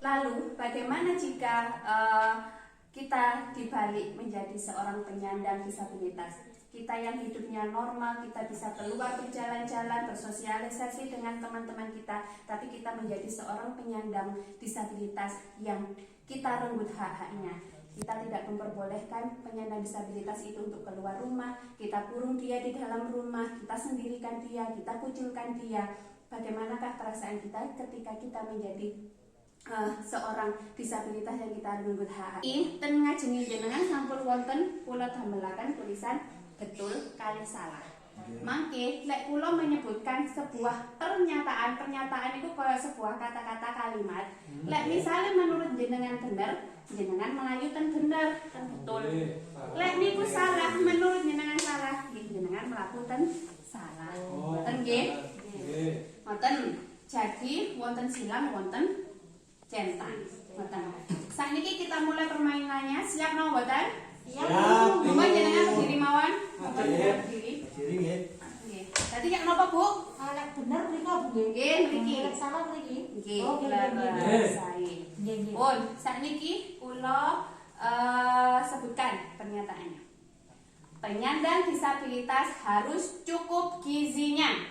Lalu bagaimana jika kita dibalik menjadi seorang penyandang disabilitas? Kita yang hidupnya normal, kita bisa keluar berjalan-jalan, bersosialisasi dengan teman-teman kita, tapi kita menjadi seorang penyandang disabilitas yang kita renggut hak-haknya. Kita tidak memperbolehkan penyandang disabilitas itu untuk keluar rumah, kita kurung dia di dalam rumah, kita sendirikan dia, kita kucilkan dia. Bagaimanakah perasaan kita ketika kita menjadi seorang disabilitas yang kita renggut hak? Ten ngajeni jenengan sampun wonten kula damelaken tulisan betul kali salah. Mangke lek kula menyebutkan sebuah pernyataan itu kayak sebuah kata-kata kalimat. Lek misalnya menurut jenengan bener, jenengan melayu ten bener, ten betul. Lek niku salah, menurut jenengan salah, jenengan melakukan salah. Ngoten nggih? Ngoten. Jadi wonten silang, wonten centang. Ngoten. Sakniki kita mulai permainannya. Siap napa mboten? Siap. Monggo jenengan berdiri mawon. Monggo berdiri. Berdiri nggih. Nggih. Dadi nek napa, Bu? Lek bener mriko Bu nggih. Nggih, mriki. Lek salah mriki. Nggih. Oh, nggih. Sae. Nggih, nggih. Pun sakniki kula sebutkan pernyataannya. Penyandang disabilitas harus cukup gizinya.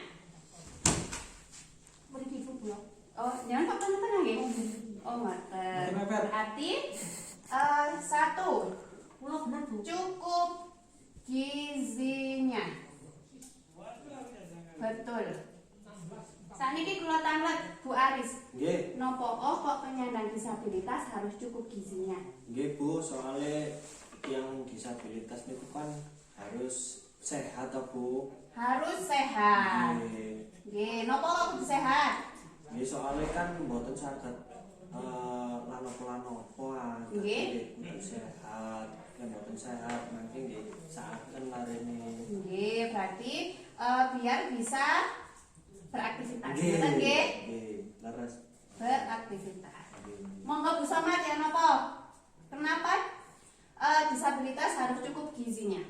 Mriki Bu. Oh, jangan kok tengah-tengah nggih. Oh, ngoten. Berarti satu, Kula bener Bu. cukup gizinya. Betul. Sakniki kula tanglet Bu Aris. Nggih. Nopo kok penyandang disabilitas harus cukup gizinya? Nggih Bu, soalnya yang disabilitas itu kan harus sehat toh Bu. Harus sehat. Nggih. Nggih, nopo kok kudu sehat? Nggih, soalnya kan mboten saged lano-lano Nggih. kudu sehat. Yang mboten sehat nanti nggih saaken larene. Nggih, berarti biar bisa beraktivitas. Nggih. Betul nggih? Nggih, leres. Beraktivitas. Nggih. Monggo Bu Somad ya nopo? Kenapa disabilitas harus cukup gizinya?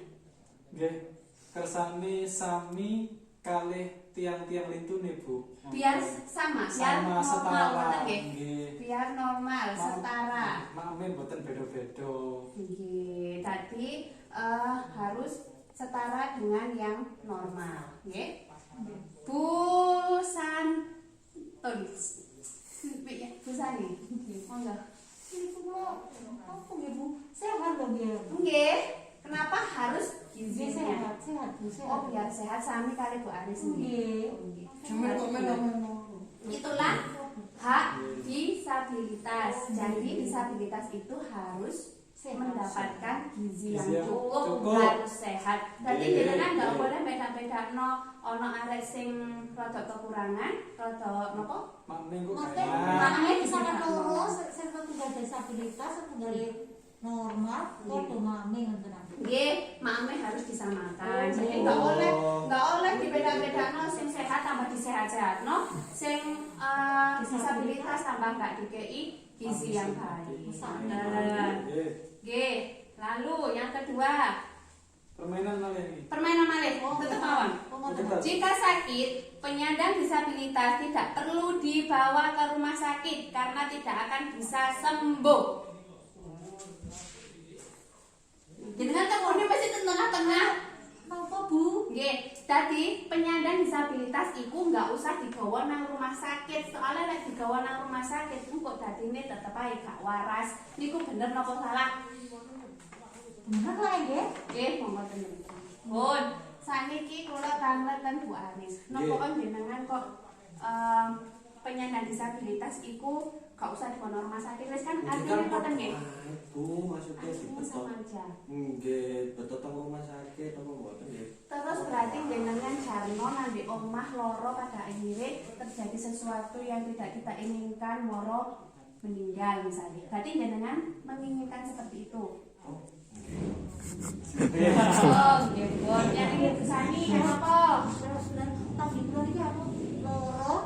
Nggih, kersane sami kalih tiang-tiang lintune, Bu. Biar sama, biar Sama normal, setara. ngoten nggih. Nggih. Biar normal, setara. Makame mboten beda-beda. Nggih, tadi harus setara dengan yang normal, nggih. Bu Santun. Bu Sani. Monggo. Ini kula apa nggih Bu? Sehat lho nggih. Nggih. Kenapa harus Gizi gizinya? sehat Bu, sehat. Oh, biar sehat sami kali Bu Aris nggih. Nggih. Cuman kok itulah hak disabilitas. Jadi disabilitas itu harus mendapatkan gizi yang cukup, harus sehat. Jadi jenengan nggak boleh beda-bedakno ono arek sing rada kekurangan, rada napa? Makne kok Maksudnya gak makanya misalkan loro sing tunggal disabilitas tunggal normal kok mame ngoten aku. Nggih, mame harus disamakan. Jadi nggak boleh dibeda-bedakno sing sehat tambah disehat-sehatno, sing disabilitas tambah nggak dikei gizi yang baik. Nggih. Nggih. Lalu yang kedua, Permainan malih iki. permainan malih. Tetep mawon. Tetep. Jika sakit, penyandang disabilitas tidak perlu dibawa ke rumah sakit karena tidak akan bisa sembuh. Jenengan kan kone masih di tengah-tengah. Napa Bu? Nggih, dadi penyandang disabilitas iku nggak usah digawa nang rumah sakit. Soalnya lek digawa nang rumah sakit engko dadine tetep ae gak waras. Niku bener napa salah? Bener lah nggih. Nggih, monggo tenan. Pun, saniki kula tangleten Bu Aris. Napa kan jenengan kok penyandang disabilitas iku gak usah dibawa rumah sakit. Wis kan artinya ngoten nggih. Bu, maksudnya Artinya sama dibetot. aja. Nggih, betot teng rumah sakit apa mboten nggih? Terus berarti jenengan jarno nang di omah loro pada akhirnya terjadi sesuatu yang tidak kita inginkan, moro meninggal misalnya. Berarti jenengan menginginkan seperti itu. Oh, Oh, nggih, Bu. Yang ini Bu Sani apa? Terus tapi kula iki aku loro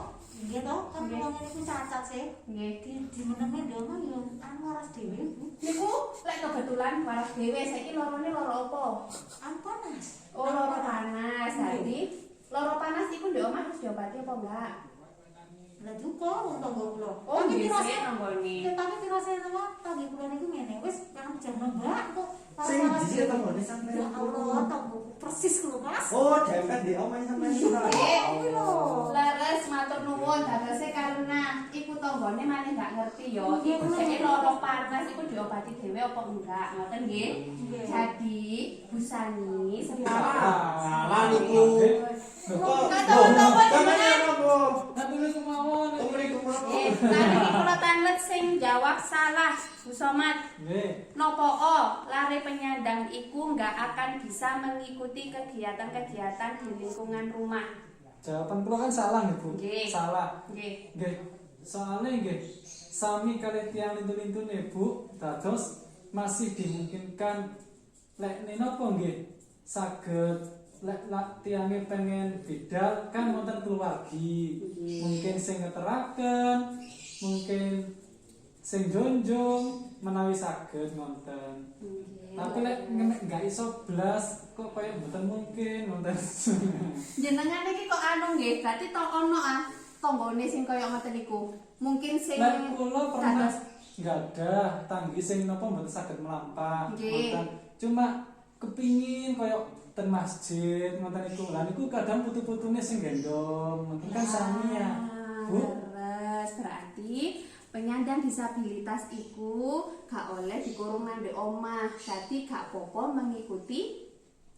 nggih to kan wong niku cacat sih. Nggih. Di meneng ndonga yo anu waras dhewe Bu. Niku lek kebetulan waras dhewe saiki lorone loro apa? Anu panas. Oh, loro panas. Jadi loro panas iku ndek omah harus diobati apa enggak? Lah juga wong tangga kula. Oh, Tapi nggih dirasa sik nanggone. tapi dirasa sama tangga kula niku ngene. Wis kan jam Mbak kok Sing dhisik tanggane sampeyan. Ya Allah, tangga persis lho Mas. Oh, dempet di omahe sampeyan. Iki lho. Leres matur nuwun dadose karena iku tanggane maneh gak ngerti ya. Nggih, Iku bener. dhek loro panas iku diobati dhewe apa enggak, ngoten nggih. Nggih. Jadi Bu Sani Ah, lah niku. Kok tahu-tahu Sampeyan apa? Tapi wis kemawon. Assalamualaikum Eh, lan iki kula tanlet sing jawab salah, Bu Somad. Nggih. Nopo lare penyandang iku nggak akan bisa mengikuti kegiatan-kegiatan di lingkungan rumah. Jawaban kula kan salah nih, Bu. Nggih. Salah. Nggih. Nggih. Soalnya nggih sami kali tiang lintu-lintune Bu, dados masih dimungkinkan lek napa nggih saged lek tiange pengen bidal kan wonten keluargi. Mungkin sing ngeteraken, mungkin sing jonjong menawi saged ngonten. Tapi lek nggak iso blas kok kaya mboten mungkin ngonten. Jenengan iki kok anu nggih, berarti tok ono tanggane sing kaya ngoten niku. Mungkin sing Lek kula pernah dados- nggak ada tanggi sing napa mboten saged melampah. Nggih. Ngoten. Cuma kepingin kaya ten masjid ngoten niku. Lah niku kadang putu-putune sing gendong. Ngoten kan sami ya. Bu. Leres, berarti penyandang disabilitas iku gak oleh dikurung nang ndek omah. Jadi gak apa-apa mengikuti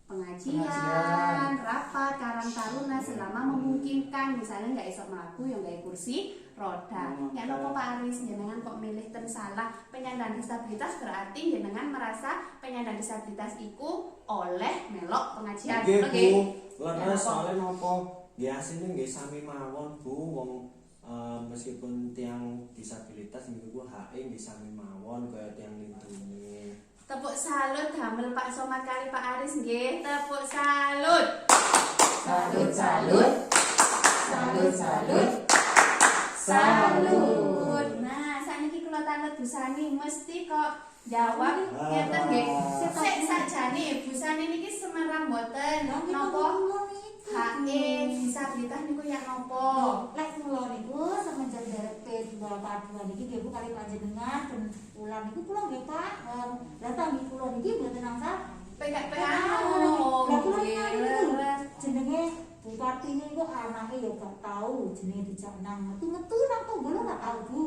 pengajian, rapat, karang taruna selama memungkinkan. Misalnya nggak iso mlaku ya nggak kursi roda. Ya nopo Pak Aris jenengan kok milih ten salah penyandang disabilitas, berarti jenengan merasa penyandang disabilitas iku oleh melok pengajian. Nggih, Oke. Bu. Leres Kenapa? soalnya napa? Nggih asline nggih sami mawon, Bu. Wong meskipun tiang disabilitas niku hake nggih sami mawon kaya tiang lintune. Tepuk salut damel Pak Somad kali Pak Aris nggih. Tepuk salut. Salut, salut. Salut, salut. Salut. Nah, sakniki kula tanut Bu Sani mesti kok jawab ngeten nggih. Sik sakjane Bu Sani niki semerang mboten napa HE disabilitas niku ya napa? Lek kula niku semenjak derek P242 niki nggih Bu kali panjenengan dan ulang niku kula nggih paham. Lah tanggi kula niki mboten angsal PKPANU. Lah kula niku jenenge Bupati niku anake ya gak tau jenenge dijak nang metu-metu nang tonggo ora tau Bu.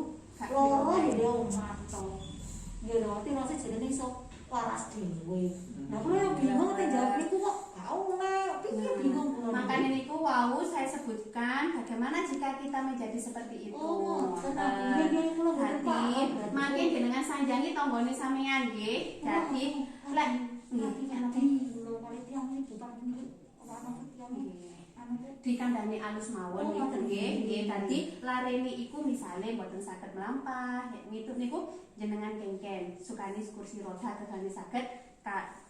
Loro ya omah to. Nggih lho, tirose jenenge iso waras dhewe. Lah kula yo bingung te jawab niku kok gak oleh. Piye bingung kula. Makanya niku wau saya sebutkan bagaimana jika kita menjadi seperti itu. Oh, tenang. Nggih, kula mboten Jadi, paham. makin dengan sanjangi tonggone sampean nggih. Jadi, lek nanti nanti kula kali tiang iki Bupati niku ana tiang iki. dikandani alus mawon Oh, gitu nggih. nggih. Nggih, dadi larene iku misale mboten saged melampah, niku jenengan kengken, sukani kursi roda tegane saged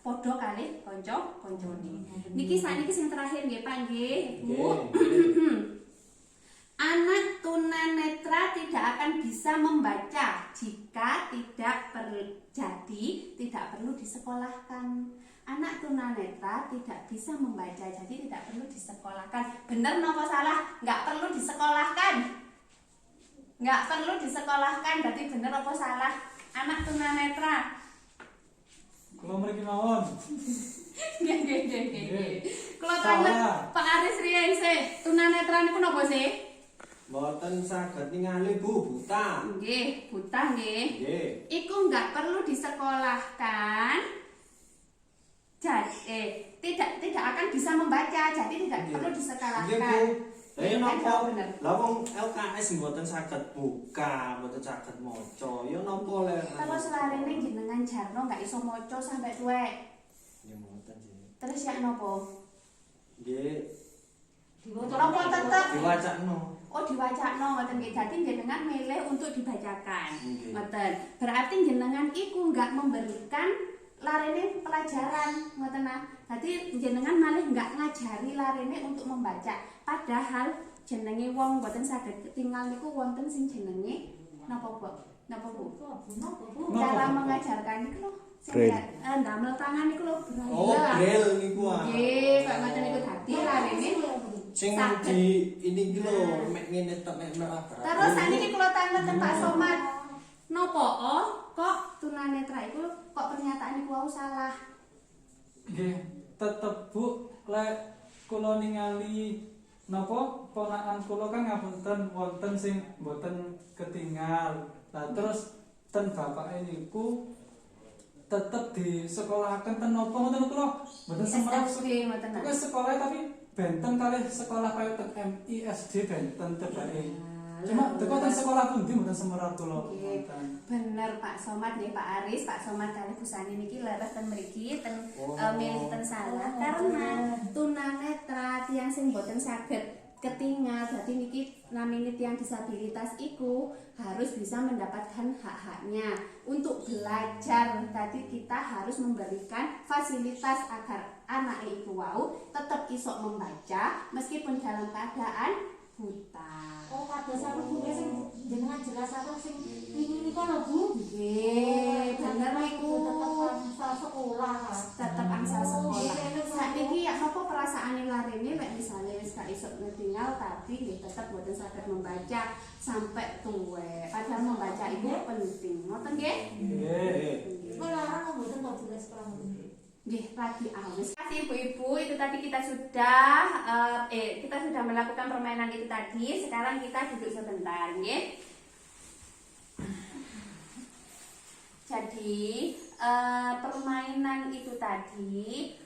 padha kalih kanca-kancane. Niki sakniki sing terakhir nggih Pak nggih, Bu. Anak tunanetra tidak akan bisa membaca jika tidak perlu disekolahkan. Anak tunanetra tidak bisa membaca, jadi tidak perlu disekolahkan. Bener nopo salah? Nggak perlu disekolahkan. Nggak perlu disekolahkan, berarti bener apa salah? Anak tunanetra. Kula mriki mawon. Nggih. Kalau Salah. tanget Pak Aris riyen sih, tunanetra niku napa sih? Mboten saged ningali Bu, buta. Nggih, buta nggih. Nggih. Iku nggak perlu disekolahkan. Jadi tidak akan bisa membaca, jadi tidak Nggih. perlu Nggih, disekolahkan. Bu. Lah Kan napa? jawab bener. Lah wong LKS mboten saged buka, mboten saged maca. Ya napa le? Terus larene jenengan jarno nggak iso maca sampai tuwek. Ya mboten sih. Terus ya nopo? Nggih, Napa tetep? diwacakno. Oh diwacakno ngoten nggih. Dadi jenengan milih untuk dibacakan. Nggih. Ngoten. Berarti jenengan iku nggak memberikan larene pelajaran ngoten nah. Dadi jenengan malah nggak ngajari larene untuk membaca. Padahal jenenge wong mboten saged tinggal niku wonten sing jenenge napa Bu? Napa Bu? Cara mengajarkan niku lho. Sing ndamel tangan niku lho Oh, braille. braille niku ah. Nggih, kok ngoten niku dadi larene Sing saged. di ini iki lho, mek ngene tok mek merah. Terus sakniki kula tanggeten Pak Somad. Nopo kok tunanetra iku kok pernyataan iku wau salah? Nggih, tetep Bu, lek kula ningali napa ponakan kula kan ngapunten wonten sing mboten ketinggal. Lah terus ten bapake niku tetep disekolahaken ten napa ngoten kula mboten semerap SSD ngoten. Pokoknya sekolah tapi benten kalih sekolah kaya ten MISD benten tebake. Cuma teko ten sekolah pundi mboten semerap kula. Nggih. Ngoten. Bener Pak Somad nggih Pak Aris, Pak Somad kalih Busani niki leres ten mriki ten milih ten salah karena tunanetra tiyang sing boten saged ketinggal. Jadi niki namine tiyang disabilitas iku harus bisa mendapatkan hak-haknya untuk belajar. Tadi kita harus memberikan fasilitas agar anak iku wau tetap iso membaca meskipun dalam keadaan buta. Oh, kados aku Bu sing jenengan jelasaken sing wingi niku lho Bu. Nggih, bener niku. Tetep angsal sekolah kan. Tetep angsal sekolah. Saiki ya napa perasaane larene lek misale wis gak iso ngetinggal tapi nggih tetep boten saged membaca sampai tuwek. Padahal membaca itu penting. Ngoten nggih? Nggih. Melarang mboten kok jelas sekolah mboten. Nggih, lagi awes. Terima kasih Ibu-ibu, itu tadi kita sudah melakukan permainan itu tadi. Sekarang kita duduk sebentar, nggih. Jadi permainan itu tadi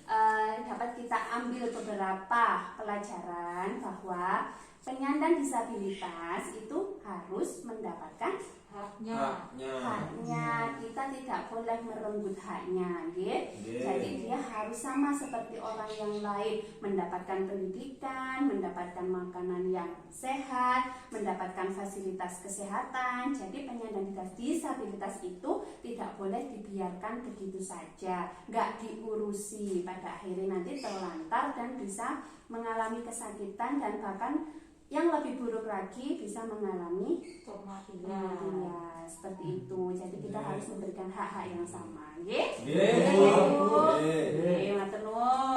dapat kita ambil beberapa pelajaran bahwa penyandang disabilitas itu harus mendapatkan Haknya. haknya. Kita tidak boleh merenggut haknya, nggih. Nggih. Jadi dia harus sama seperti orang yang lain, mendapatkan pendidikan, mendapatkan makanan yang sehat, mendapatkan fasilitas kesehatan. Jadi penyandang disabilitas itu tidak boleh dibiarkan begitu saja, nggak diurusi. Pada akhirnya nanti terlantar dan bisa mengalami kesakitan dan bahkan yang lebih buruk lagi bisa mengalami Kematian. ya seperti itu. Jadi kita harus memberikan hak-hak yang sama, nggih. Nggih. Nggih, Bu. Nggih. Nggih, matur nuwun.